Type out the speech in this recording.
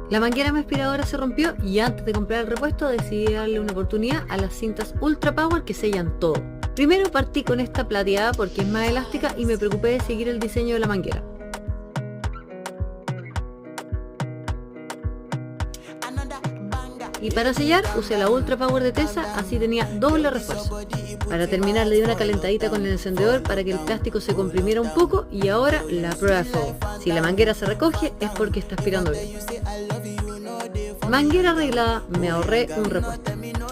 La manguera de mi aspiradora se rompió y antes de comprar el repuesto decidí darle una oportunidad a las cintas Ultra Power que sellan todo. Primero partí con esta plateada porque es más elástica y me preocupé de seguir el diseño de la manguera. Y para sellar usé la Ultra Power de Tesa, así tenía doble refuerzo. Para terminar le di una calentadita con el encendedor para que el plástico se comprimiera un poco y ahora la prueba de fuego. Si la manguera se recoge es porque está aspirando bien. Manguera arreglada, me ahorré un repuesto.